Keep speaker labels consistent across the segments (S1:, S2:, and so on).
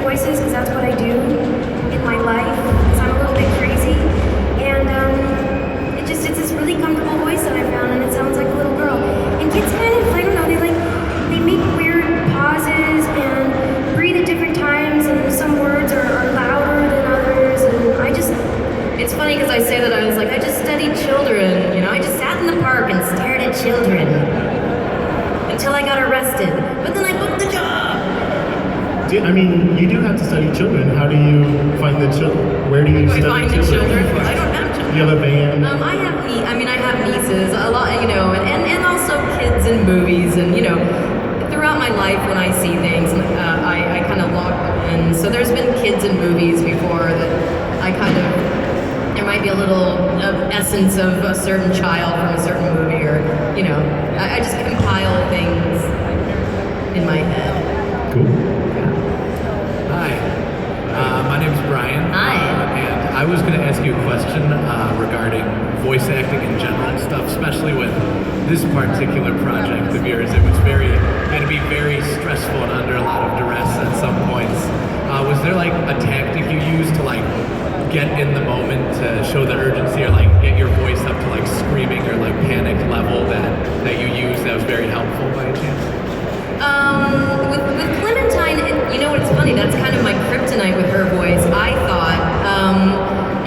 S1: voices because that's what I do in my life, because I'm a little bit crazy. And it's this really comfortable voice that I found, and it sounds like a little girl. And kids kind of, I don't know, they make weird pauses and breathe at different times, and some words are louder than others, and it's funny because I say that I was like, I just studied children, you know, I just sat in the park and stared at children until I got arrested, but then I booked the job.
S2: I mean, you do have to study children. How do you find the children? Where do you study
S1: find
S2: children?
S1: the children? I don't have children.
S2: You have a band?
S1: I have nieces, a lot, you know, and also kids in movies, and, you know, throughout my life when I see things, I kind of log them in. So there's been kids in movies before that I kind of, there might be a little essence of a certain child from a certain movie, or, you know, I just compile things in my head.
S2: Cool.
S3: Hi, my name is Brian.
S1: Hi.
S3: And I was going to ask you a question regarding voice acting in general and stuff, especially with this particular project of yours. It was had to be very stressful and under a lot of duress at some points. Was there like a tactic you used to like get in the moment to show the urgency, or like get your voice up to like screaming or like panic level that you used that was very helpful by a chance?
S1: With Clementine, you know what's funny? That's kind of my kryptonite with her voice. I thought,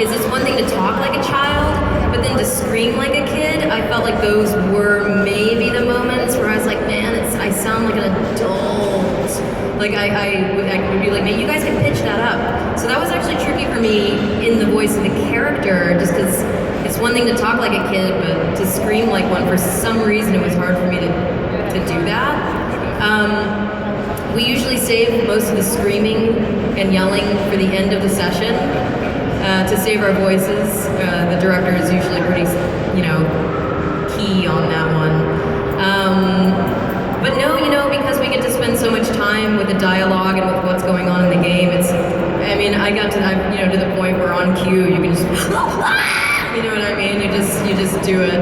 S1: is this one thing to talk like a child, but then to scream like a kid? I felt like those were maybe the moments where I was like, man, I sound like an adult. Like I would be like, man, you guys can pitch that up. So that was actually tricky for me in the voice of the character, just because it's one thing to talk like a kid, but to scream like one, for some reason it was hard for me to do that. We usually save most of the screaming and yelling for the end of the session to save our voices. The director is usually pretty, you know, key on that one. But no, you know, because we get to spend so much time with the dialogue and with what's going on in the game, I got to, you know, to the point where on cue you can just, you know what I mean? You just do it.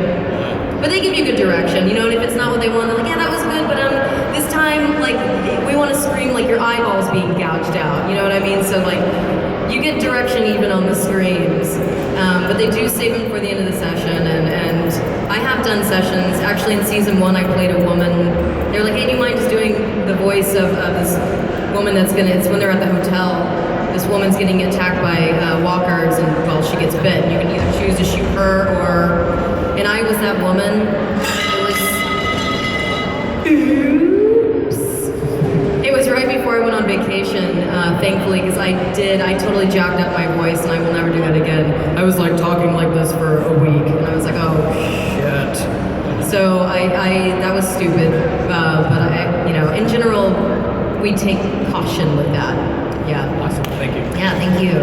S1: But they give you good direction, you know, and if it's not what they want, they're like, yeah, that was good, but this time, like, we want to scream like your eyeballs being gouged out, you know what I mean? So, like, you get direction even on the screams, but they do save them for the end of the session, and I have done sessions. Actually, in season 1, I played a woman. They're like, hey, do you mind just doing the voice of this woman it's when they're at the hotel, this woman's getting attacked by walkers, and, well, she gets bit. You can either choose to shoot her and I was that woman. It was right before I went on vacation, thankfully, because I totally jacked up my voice, and I will never do that again. I was like talking like this for a week, and I was like, oh shit. So that was stupid, but you know, in general, we take caution with that. Yeah.
S3: Awesome, thank you.
S1: Yeah, thank you.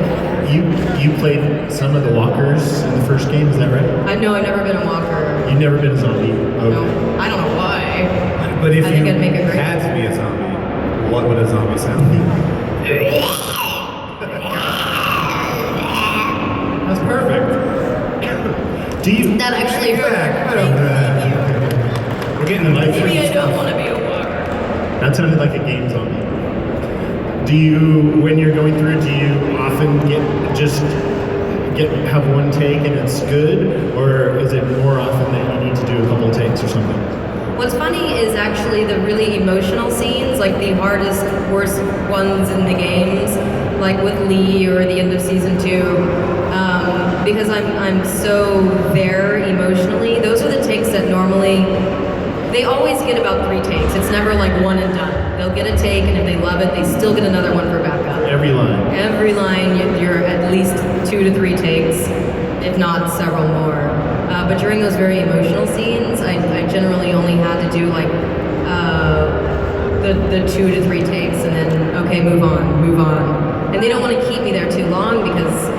S2: You played some of the walkers in the first game, is that right?
S1: No, I've never been a walker.
S2: You've never been a zombie? Okay.
S1: No, I don't know why.
S4: But if
S1: I think
S4: you
S1: I'd make it great.
S4: had to be a zombie, what would a zombie sound like? That's perfect.
S2: Do you?
S1: That actually hurt.
S2: We're getting the life.
S1: Maybe I don't want to be a walker.
S2: That sounded like a game zombie. Do you, when you're going through it, do you often have one take and it's good, or is it more often that you need to do a couple takes or something?
S1: What's funny is actually the really emotional scenes, like the hardest, worst ones in the games, like with Lee or the end of season 2, because I'm so there emotionally. Those are the takes that normally, they always get about 3 takes. It's never like one and done. They'll get a take, and if they love it, they still get another one for backup.
S2: Every line.
S1: Every line, you're at least 2 to 3 takes, if not several more. But during those very emotional scenes, I generally only had to do like the 2 to 3 takes, and then, okay, move on. And they don't want to keep me there too long, because,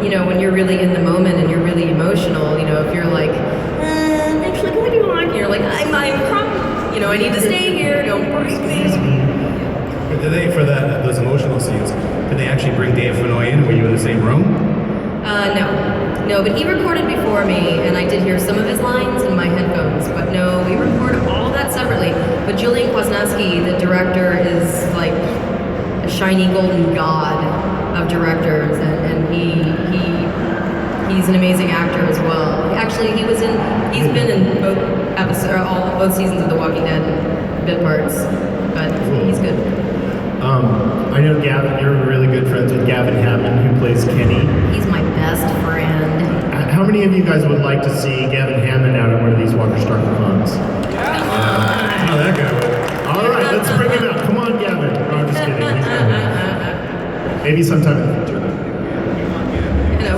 S1: you know, when you're really in the moment and you're really emotional, you know, if you're like, actually, what do you want? You're like, I'm crying. You know, I need to stay here, don't break me.
S4: Did they, for those emotional scenes, did they actually bring Dave Fennoy in? Were you in the same room?
S1: No, but he recorded before me, and I did hear some of his lines in my headphones, but no, we recorded all of that separately. But Julian Kwasniewski, the director, is like a shiny golden god of directors, and he's an amazing actor as well. Actually, he's been in both seasons of The Walking Dead, bit parts, but he's good.
S2: I know Gavin, you're really good friends with Gavin Hammond, who plays Kenny.
S1: He's my best friend.
S2: How many of you guys would like to see Gavin Hammond out at one of these Walker Stalker cons?
S4: How that go?
S2: All right, let's bring him out. Come on, Gavin. No, I'm just kidding. He's coming. Maybe sometime in the future.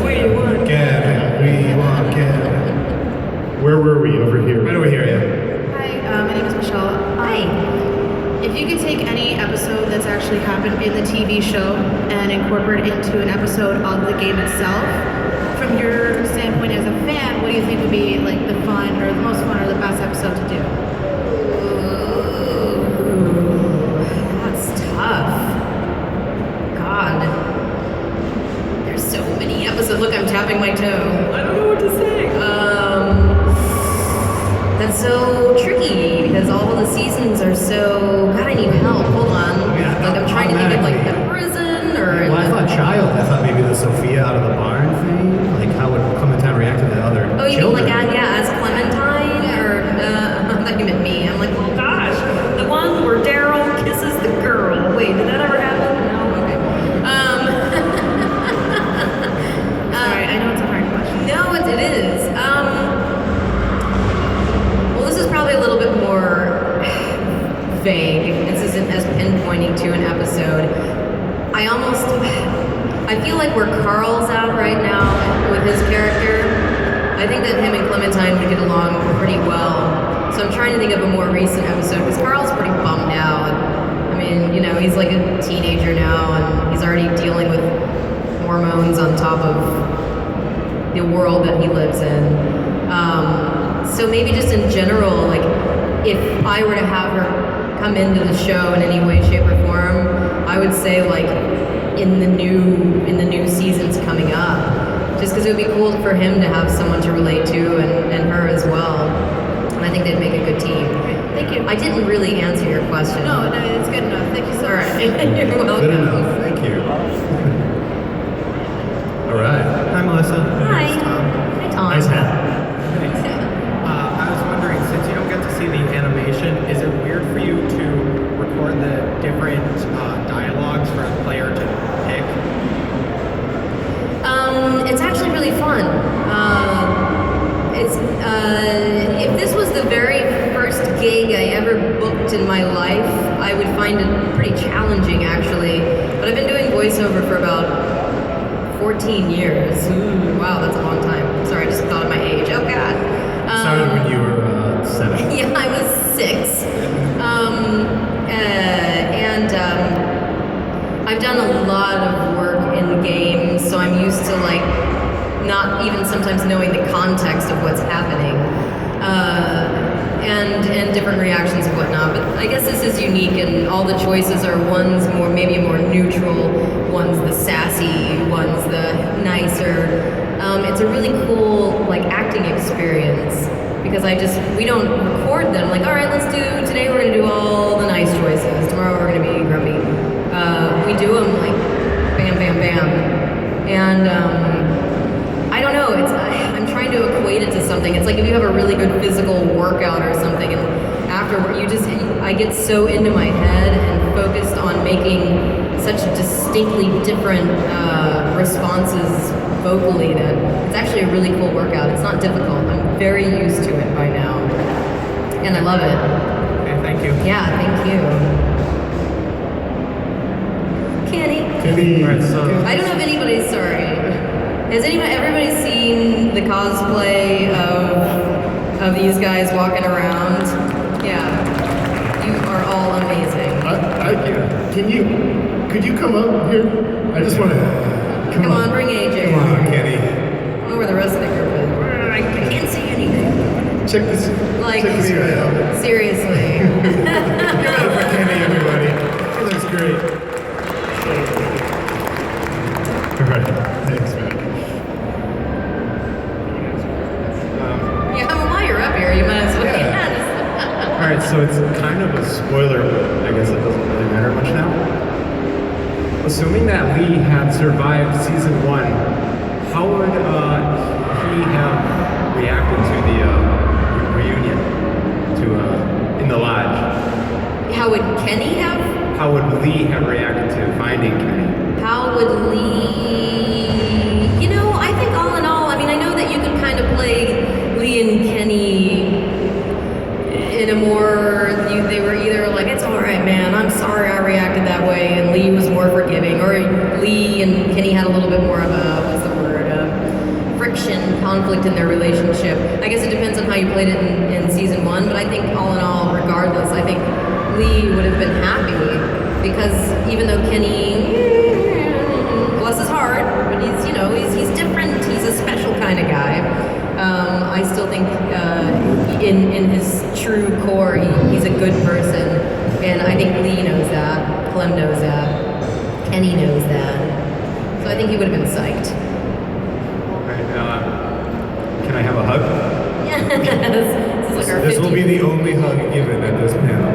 S1: We want
S4: Gavin, we want Gavin.
S2: Where were we? Over here.
S4: Right over here, yeah.
S5: Hi, my name is Michelle.
S1: Hi.
S5: If you could take any episode that's actually happened in the TV show and incorporate it into an episode of the game itself, from your standpoint as a fan, what do you think would be like the fun or the most fun or the best episode to do?
S1: Ooh, that's tough. God. There's so many episodes. Look, I'm tapping my toe. I don't know what to say. That's so tricky because all of the seasons are so. God, I need help. Hold on.
S4: Yeah,
S1: Like I'm trying to think of like the prison or.
S4: Well, I thought child. I thought maybe the Sophia out of the barn thing. Like how would Clementine react to the other
S1: Oh, you
S4: children?
S1: mean like as Clementine or I thought you meant me. I'm like, oh gosh, the one where Daryl kisses the girl. Wait, did that ever happen? No. Okay.
S5: Sorry, I know it's a hard question.
S1: No, it is. Well, this is probably a little bit more vague. This isn't as pinpointing to an episode. I feel like where Carl's at right now with his character, I think that him and Clementine would get along pretty well. So I'm trying to think of a more recent episode because Carl's pretty bummed out. I mean, he's like a teenager now and he's already dealing with hormones on top of the world that he lives in. So maybe just in general, like if I were to have her come into the show in any way, shape, or form, I would say like in the new seasons coming up, just because it would be cool for him to have someone to relate to and her as well. And I think they'd make a good team.
S5: Thank you.
S1: I didn't really answer your question.
S5: No, it's good enough. Thank you so
S1: All
S5: much.
S1: right. You're welcome.
S4: Good enough. Thank you. All right. Hi, Melissa.
S1: Hi.
S4: It's Tom.
S1: Hi, Tom.
S2: Nice hat.
S6: Thanks. I was wondering, since you don't get to see the animation, is it weird for you to record the different dialogues for a player to pick?
S1: It's actually really fun. If this was the very first gig I ever booked in my life, I would find it pretty challenging, actually. But I've been doing voiceover for about 14 years. Ooh, wow, that's a long time. Sorry, I just thought of my age. Oh, God.
S4: Started when you were 7.
S1: Yeah, I was 6. I've done a lot of work in games, so I'm used to like not even sometimes knowing the context of what's happening, and different reactions and whatnot. But I guess this is unique, and all the choices are one's maybe more neutral, one's the sassy, one's the nicer. It's a really cool like acting experience because we don't record them like, all right, today we're gonna do all the nice choices, tomorrow we're gonna be grumpy. We do them like bam, bam, bam, and I don't know. I'm trying to equate it to something. It's like if you have a really good physical workout or something, and afterward I get so into my head and focused on making such distinctly different responses vocally that it's actually a really cool workout. It's not difficult. I'm very used to it by now, and I love it.
S6: Okay, thank you.
S1: Yeah, thank you. Kenny.
S6: All right, so
S1: I don't know if anybody's sorry. Has everybody seen the cosplay of these guys walking around? Yeah. You are all amazing.
S2: Could you come up here? I just want to.
S1: Come on, bring AJ.
S4: Come on, Kenny.
S1: I don't know where the rest of the group is. I can't see anything.
S2: Check this.
S1: Like,
S2: check this guy out.
S1: seriously.
S4: Give it up for Kenny, everybody. He looks great.
S2: All right. Thanks, man.
S1: Yeah, well, while you're up here, you might as well.
S4: Yeah.
S1: Yeah,
S4: All right, so it's kind of a spoiler, but I guess it doesn't really matter much now. assuming that Lee had survived season 1, how would he have reacted to the reunion in the lodge?
S1: How would Kenny have?
S4: How would Lee have reacted to finding Kenny?
S1: How would Lee? You know, I think all in all, I mean, I know that you can kind of play Lee and Kenny in a more, they were either like, it's all right, man, I'm sorry I reacted that way, and Lee was more forgiving, or Lee and Kenny had a little bit more of a, what's the word, friction, conflict in their relationship. I guess it depends on how you played it in season 1, but I think all in all, regardless, I think Lee would have been happy, because even though Kenny, bless his heart, but he's, you know, he's different, he's a special kind of guy. I still think in his true core, he's a good person, and I think Lee knows that, Clem knows that, Kenny knows that, so I think he would have been psyched.
S4: Can I have a hug?
S1: Yes, this is like our
S4: This will be
S1: 50th.
S4: the only hug given at this panel.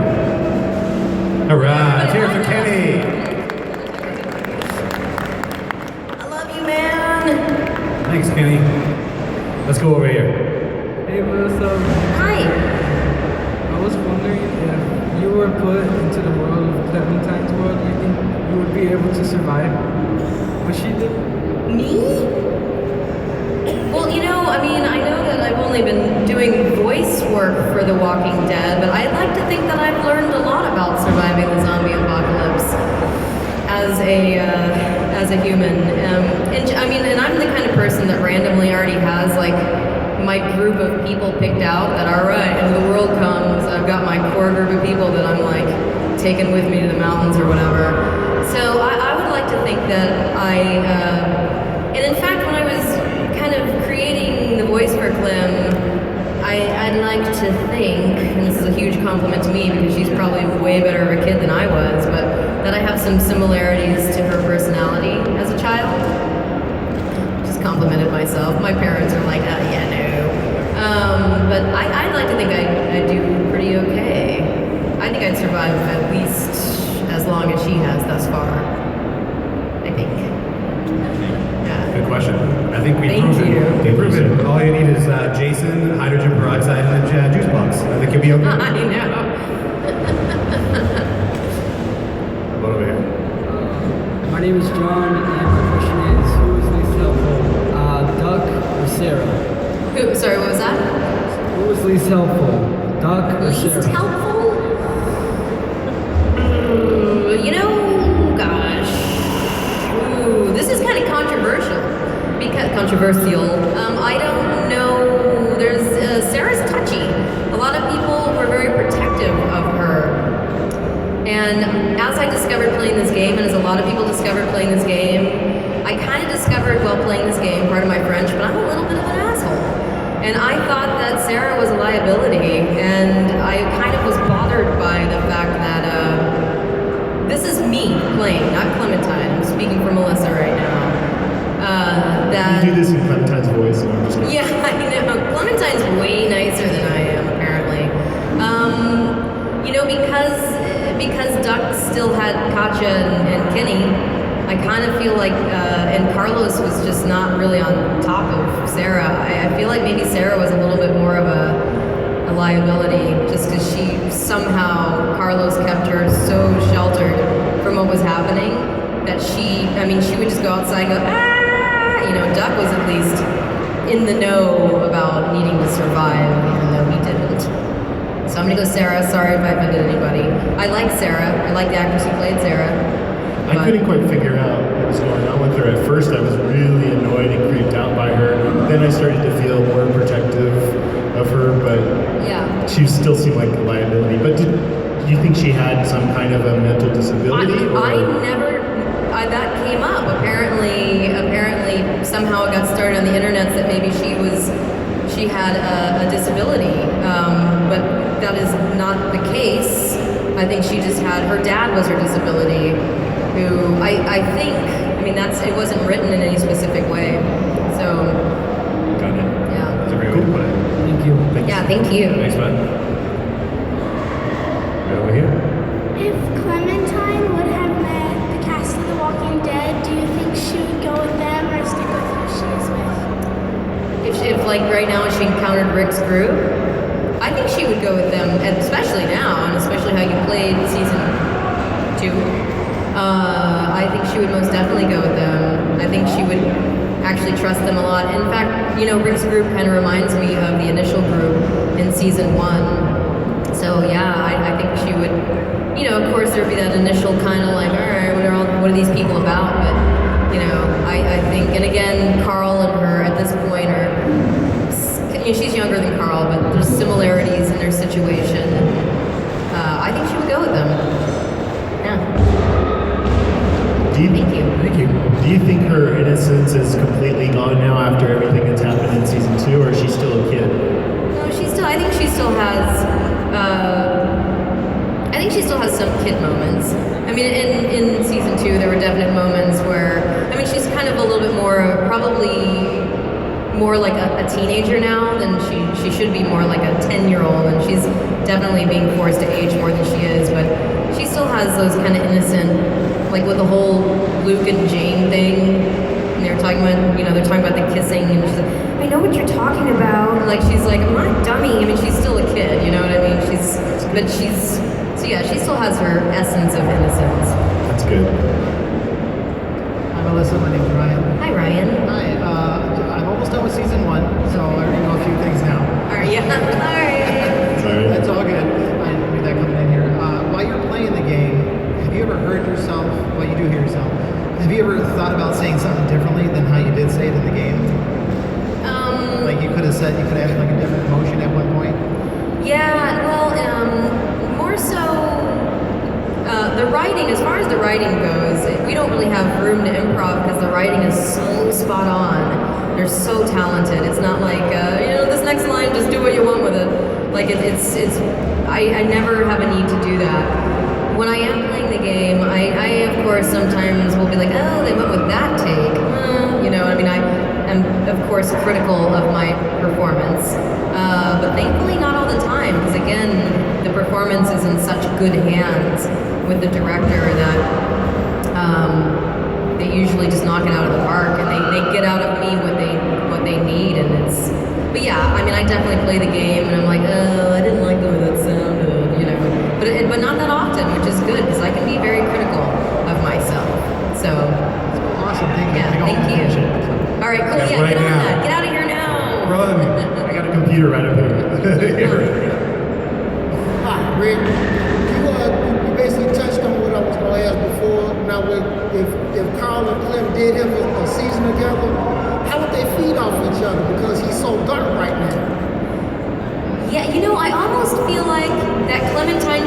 S4: All right, cheers for Kenny.
S1: I love you, man.
S4: Thanks, Kenny. Let's go over here.
S7: Hey, Melissa.
S1: Hi.
S7: I was wondering if you were put into the world of Clementine's world, you think you would be able to survive what she did?
S1: Me? Well, you know, I mean, I know that I've only been doing voice work for The Walking Dead, but I'd like to think that I've learned a lot about surviving the zombie apocalypse as a human. And I mean, and I'm the kind of person that randomly already has like my group of people picked out that, all right, if the world comes, I've got my core group of people that I'm like taking with me to the mountains or whatever. So I would like to think that and in fact, when I was kind of creating the voice for Clem, I'd like to think, and this is a huge compliment to me because she's probably way better of a kid than I was, but that I have some similarities to her personality as a child. Just complimented myself. My parents are like, yeah, no. But I'd like to think I do pretty okay. I think I'd survive at least as long as she has thus far. I think. Yeah.
S4: Good question. I think we
S1: Thank
S4: proved
S1: you.
S4: it. We proved it. All you need is Jason, hydrogen peroxide, and a juice box. I think you'll be okay.
S1: I know.
S4: What over here?
S7: My name is John, and my question is, who is least helpful, Duck or Sarah?
S1: Sorry, what was that?
S7: Who was least helpful, Duck or Sarah?
S1: Least helpful? You know, gosh. Ooh, this is kind of controversial. Controversial. I don't know. There's Sarah's touchy. A lot of people were very protective of her. And as I discovered playing this game, and as a lot of people discovered playing this game, I kind of discovered while playing this game, part of my French, but I'm a little bit of an asshole. And I thought that Sarah was a liability, and I kind of was bothered by the fact that this is me playing, not Clementine. I'm speaking for Melissa right now.
S2: You do this in Clementine's voice, and I'm just kidding.
S1: Yeah, I know. Clementine's way nicer than I am, apparently. You know, because Duck still had Katja and Kenny, I kind of feel like, and Carlos was just not really on top of Sarah. I feel like maybe Sarah was a little bit more of a liability, just because somehow Carlos kept her so sheltered from what was happening that she would just go outside and go, ah! You know, Duck was at least in the know about needing to survive, even though he didn't. So I'm gonna go Sarah. Sorry if I offended anybody. I like Sarah. I like the actress who played Sarah.
S2: I couldn't quite figure out what was going on with her. At first, I was really annoyed and creeped out by her. Then I started to feel more protective of her, but
S1: Yeah.
S2: she still seemed like a liability. But did you think she had some kind of a mental disability?
S1: That came up. Apparently, somehow it got started on the internet that maybe she had a disability, but that is not the case. I think she just had, her dad was her disability, who I think, it wasn't written in any specific way. So,
S4: Got it.
S1: yeah.
S4: That's a great way to put it.
S7: Thank you.
S1: Yeah, thank you.
S4: Thanks, bud. Right over here.
S8: If Clementine would have met the cast of The Walking
S1: I think she would most definitely go with them. I think she would actually trust them a lot. In fact, Rick's group kind of reminds me of the initial group in season 1. So yeah, I think she would, of course there'd be that initial kind of like, all right, what are these people about? But, I think, and again, Carl and her at this point are, she's younger than Carl, but there's similarities in their situation. I think she would go with them. Yeah.
S2: Thank you. Do you think her innocence is completely gone now after everything that's happened in season 2, or is she still a kid?
S1: No, I think she still has, some kid moments. I mean, in season 2, there were definite moments where, she's kind of a little bit more, probably more like a teenager now than she should be, more like a 10-year-old, and she's definitely being forced to age more than she is, but she still has those kind of innocent, like with the whole Luke and Jane thing, and they're talking about the kissing, and she's like, I know what you're talking about, like she's like, I'm not a dummy, she's still a kid, you know what I mean? So yeah, she still has her essence of innocence.
S2: That's good.
S8: Hi Melissa, my name's Ryan.
S1: Hi Ryan.
S8: Hi, I'm almost done with season 1, so I already know a few things now.
S1: Alright, yeah, alright.
S2: Sorry.
S8: That's all good. I knew that coming in here. While you're playing the game, have you ever heard yourself, well you do hear yourself, have you ever thought about saying something differently than how you did say it in the game? Like you could have added like a different emotion at one point?
S1: Yeah, well, more so, the writing, as far as the writing goes, we don't really have room to improv because the writing is so spot on. They're so talented. It's not like, this next line, just do what you want with it. Like, I never have a need to do that. When I am playing the game, I of course, sometimes will be like, oh, they went with that take. I am, of course, critical of my performance. But thankfully, not all the time, because again, the performance is in such good hands with the director that they usually just knock it out of the park, and they get out of me what they need, and it's. But yeah, I definitely play the game, and I'm like, oh, I didn't like the way that sounded, but not that often, which is good because I can be very critical of myself. So.
S8: Awesome, thank you.
S1: Yeah, thank you. All right, cool. Yeah,
S2: right
S1: get on
S2: now.
S1: that. Get out of here now.
S2: Run! I got a computer right up here.
S9: Hi, Rick. You basically touched on what I was going to ask before. Now, if Carl and Clem did have a season together, how would they feed off each other? Because he's so dark right now.
S1: Yeah, I almost feel like that Clementine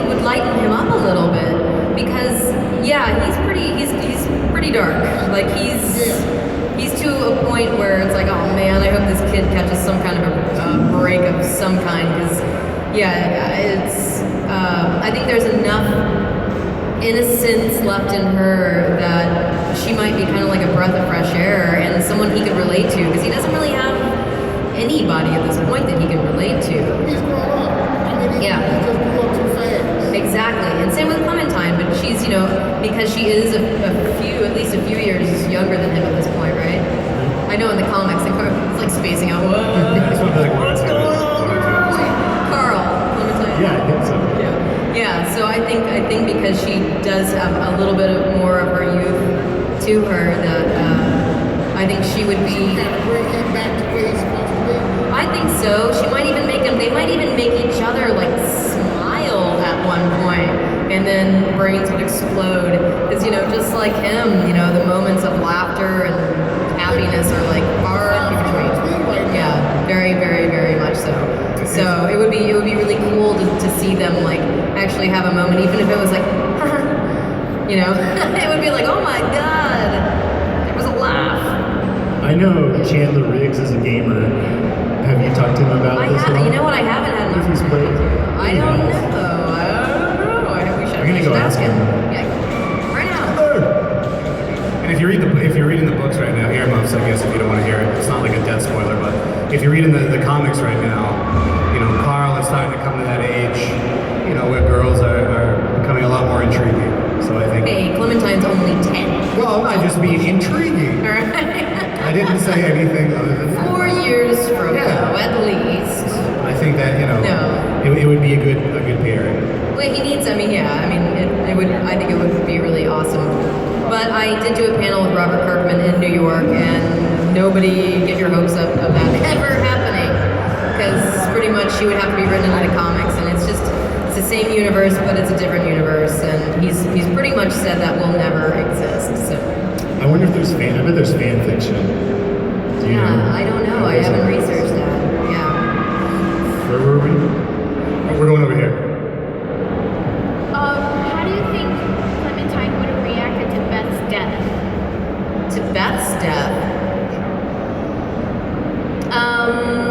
S1: would lighten him up a little bit because, yeah, he's pretty dark. Like he's to a point where it's like, oh man, I hope this kid catches some kind of a break of some kind because, yeah, it's. I think there's enough innocence left in her that she might be kind of like a breath of fresh air and someone he could relate to because he doesn't really have anybody at this point that he can relate to.
S9: He's grown up. He just grew up too fast.
S1: Exactly, and same with Clementine, but she's, because she is at least a few years younger than him at this point, right? I know in the comics, it's like spacing out. What's going on? Carl, Clementine.
S2: Yeah, I think so.
S1: Yeah. So I think because she does have a little bit of more of her youth to her, that I think she would be.
S9: Bring him back to where he's supposed to be.
S1: I think so. They might even make each other like smile at one point, and then brains would explode. Because just like him, the moments of laughter and happiness are like far in between. Yeah, very, very, very much so. So it would be really cool to see them like actually have a moment, even if it was like, it would be like, oh my god, there was a laugh.
S2: I know Chandler Riggs is a gamer. Have you talked to him about this at all?
S1: You know what? I haven't had much.
S2: He's played.
S1: I don't know. We should.
S2: We're gonna go ask him.
S1: Yeah, right now.
S10: And if you're reading the books right now, earmuffs, I guess, if you don't want to hear it. It's not like a death spoiler, but if you're reading the comics right now, Carl is starting to come to that age, where girls are becoming a lot more intriguing. So I think.
S1: Hey, Clementine's only 10.
S10: Well, I just mean intriguing.
S1: All right.
S10: I didn't say anything other than that.
S1: 4 years from now, at least.
S10: I think that
S1: No.
S10: it would be a good pairing.
S1: Well, he needs. I mean, yeah. I mean, it would. I think it would be really awesome. But I did do a panel with Robert Kirkman in New York, and nobody get your hopes up of that ever happening, because pretty much she would have to be written into the comics, and it's the same universe, but it's a different universe, and he's pretty much said that will never exist. So.
S2: I wonder if there's fan. I bet there's fan fiction. Do you know?
S1: I don't know. I haven't researched that. Yeah.
S2: Where were we?
S10: Oh, we're going over here.
S11: How do you think Clementine would have reacted to Beth's death?
S1: To Beth's death.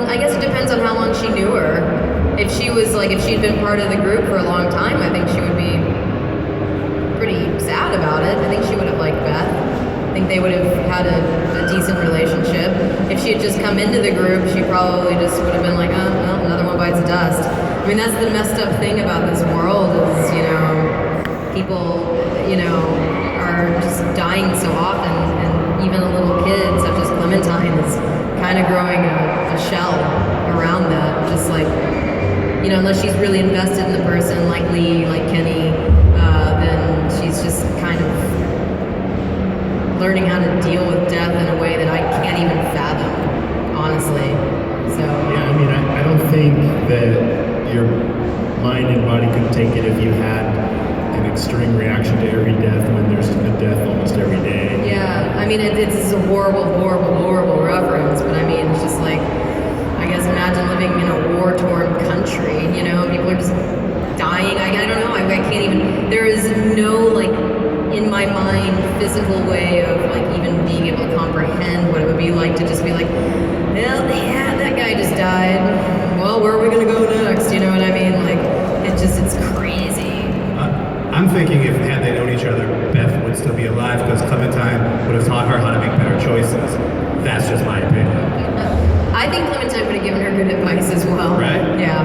S1: I guess it depends on how long she knew her. If she'd been part of the group for a long time, I think she would be pretty sad about it. I think she would have liked Beth. I think they would have had a decent relationship. If she had just come into the group, she probably just would have been like, oh, well, another one bites the dust. I mean, that's the messed up thing about this world is, people, are just dying so often, and even the little kids, such as Clementine, is kind of growing a shell around that, just like, unless she's really invested in the person, like Lee, like Kenny, then she's just kind of learning how to deal with death in a way that I can't even fathom, honestly. So
S2: Yeah, I mean, I don't think that your mind and body could take it if you had an extreme reaction to every death when there's a death almost every day.
S1: yeah, I mean, it's a horrible, horrible, horrible reference, but I mean, it's just like, I guess imagine living in a war-torn country, people are just dying. I don't know, I can't even, there is no, in my mind, physical way of, even being able to comprehend what it would be like to just be like, well, yeah, that guy just died. Well, where are we gonna go next? You know what I mean? It's crazy.
S10: I'm thinking if had they known each other, Beth would still be alive because Clementine would have taught her how to make better choices. That's just my opinion.
S1: I think Clementine would have given her good advice as well.
S10: Right?
S1: Yeah.